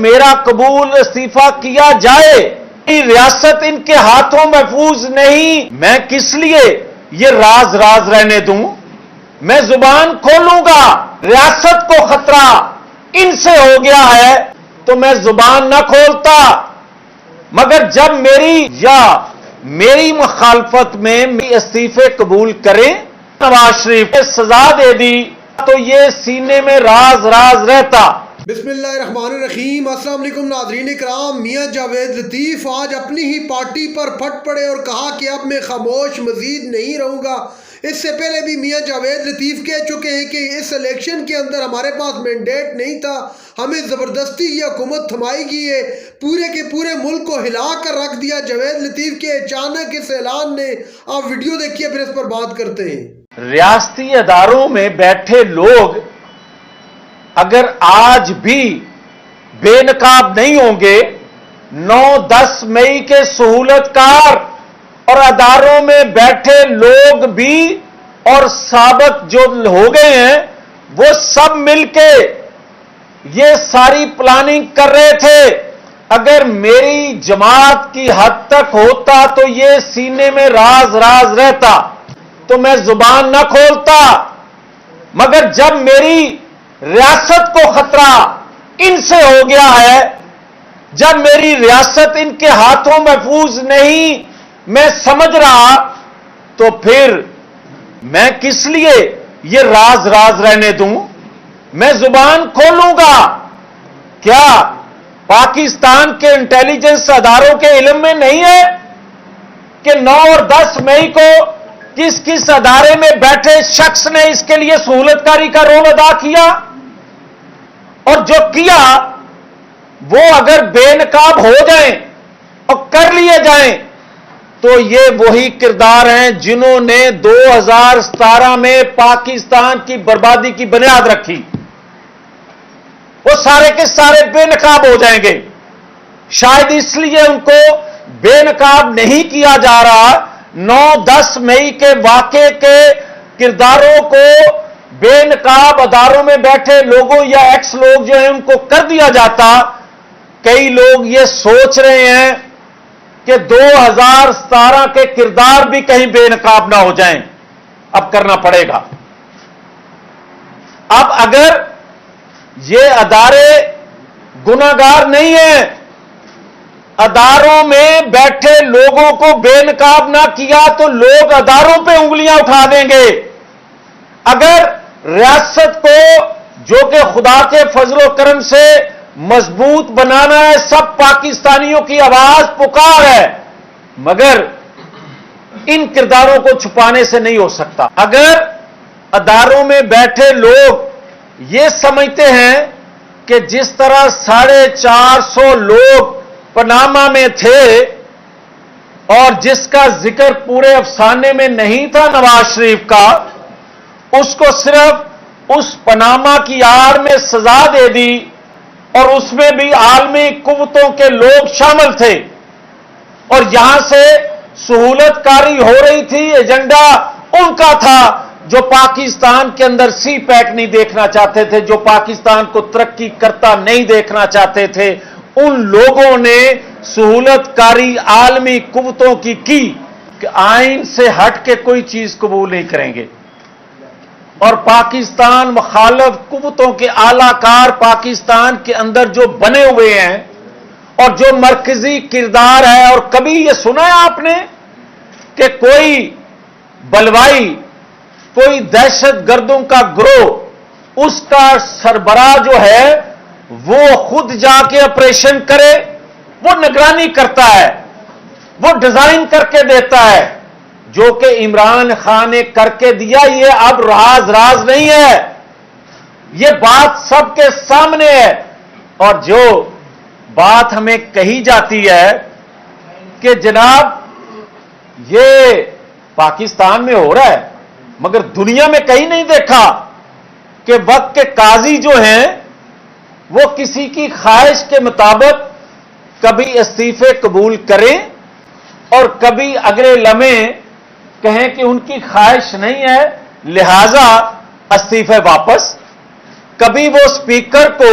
میرا قبول استعفا کیا جائے، ریاست ان کے ہاتھوں محفوظ نہیں، میں کس لیے یہ راز رہنے دوں؟ میں زبان کھولوں گا، ریاست کو خطرہ ان سے ہو گیا ہے تو میں زبان نہ کھولتا، مگر جب میری مخالفت میں استعفے قبول کریں، نواز شریف نے سزا دے دی تو یہ سینے میں راز رہتا۔ بسم اللہ الرحمن الرحیم۔ السلام علیکم ناظرین اکرام۔ میاں جاوید لطیف آج اپنی ہی پارٹی پر پھٹ پڑے اور کہا کہ اب میں خاموش مزید نہیں رہوں گا۔ اس سے پہلے بھی میاں جاوید لطیف کہہ چکے ہیں کہ اس الیکشن کے اندر ہمارے پاس مینڈیٹ نہیں تھا، ہمیں زبردستی یہ حکومت تھمائی گئی ہے، پورے کے پورے ملک کو ہلا کر رکھ دیا جاوید لطیف کے اچانک اس اعلان نے۔ آپ ویڈیو دیکھیے پھر اس پر بات کرتے ہیں۔ ریاستی اداروں میں بیٹھے لوگ اگر آج بھی بے نقاب نہیں ہوں گے، 9-10 مئی کے سہولت کار اور اداروں میں بیٹھے لوگ بھی اور سابق جو ہو گئے ہیں وہ سب مل کے یہ ساری پلاننگ کر رہے تھے، اگر میری جماعت کی حد تک ہوتا تو یہ سینے میں راز رہتا تو میں زبان نہ کھولتا، مگر جب میری ریاست کو خطرہ ان سے ہو گیا ہے، جب میری ریاست ان کے ہاتھوں محفوظ نہیں میں سمجھ رہا، تو پھر میں کس لیے یہ راز رہنے دوں؟ میں زبان کھولوں گا۔ کیا پاکستان کے انٹیلیجنس اداروں کے علم میں نہیں ہے کہ 9 اور 10 مئی کو کس ادارے میں بیٹھے شخص نے اس کے لیے سہولت کاری کا رول ادا کیا؟ اور جو کیا وہ اگر بے نقاب ہو جائیں اور کر لیے جائیں تو یہ وہی کردار ہیں جنہوں نے 2017 میں پاکستان کی بربادی کی بنیاد رکھی، وہ سارے کے سارے بے نقاب ہو جائیں گے۔ شاید اس لیے ان کو بے نقاب نہیں کیا جا رہا، 9-10 مئی کے واقعے کے کرداروں کو بے نقاب اداروں میں بیٹھے لوگوں یا ایکس لوگ جو ہیں ان کو کر دیا جاتا۔ کئی لوگ یہ سوچ رہے ہیں کہ 2017 کے کردار بھی کہیں بے نقاب نہ ہو جائیں، اب کرنا پڑے گا۔ اب اگر یہ ادارے گناہگار نہیں ہیں، اداروں میں بیٹھے لوگوں کو بے نقاب نہ کیا تو لوگ اداروں پہ انگلیاں اٹھا دیں گے۔ اگر ریاست کو جو کہ خدا کے فضل و کرم سے مضبوط بنانا ہے، سب پاکستانیوں کی آواز پکار ہے، مگر ان کرداروں کو چھپانے سے نہیں ہو سکتا۔ اگر اداروں میں بیٹھے لوگ یہ سمجھتے ہیں کہ جس طرح 450 لوگ پاناما میں تھے اور جس کا ذکر پورے افسانے میں نہیں تھا نواز شریف کا، اس کو صرف اس پاناما کی آڑ میں سزا دے دی اور اس میں بھی عالمی قوتوں کے لوگ شامل تھے اور یہاں سے سہولت کاری ہو رہی تھی، ایجنڈا ان کا تھا جو پاکستان کے اندر سی پیک نہیں دیکھنا چاہتے تھے، جو پاکستان کو ترقی کرتا نہیں دیکھنا چاہتے تھے، ان لوگوں نے سہولت کاری عالمی قوتوں کی کہ آئین سے ہٹ کے کوئی چیز قبول نہیں کریں گے، اور پاکستان مخالف قوتوں کے اعلی کار پاکستان کے اندر جو بنے ہوئے ہیں اور جو مرکزی کردار ہے، اور کبھی یہ سنا ہے آپ نے کہ کوئی بلوائی، کوئی دہشت گردوں کا گروہ، اس کا سربراہ جو ہے وہ خود جا کے آپریشن کرے؟ وہ نگرانی کرتا ہے، وہ ڈیزائن کر کے دیتا ہے، جو کہ عمران خان نے کر کے دیا۔ یہ اب راز نہیں ہے، یہ بات سب کے سامنے ہے۔ اور جو بات ہمیں کہی جاتی ہے کہ جناب یہ پاکستان میں ہو رہا ہے، مگر دنیا میں کہیں نہیں دیکھا کہ وقت کے قاضی جو ہیں وہ کسی کی خواہش کے مطابق کبھی استعفے قبول کریں اور کبھی اگلے لمحے کہیں کہ ان کی خواہش نہیں ہے لہذا استعفے واپس۔ کبھی وہ اسپیکر کو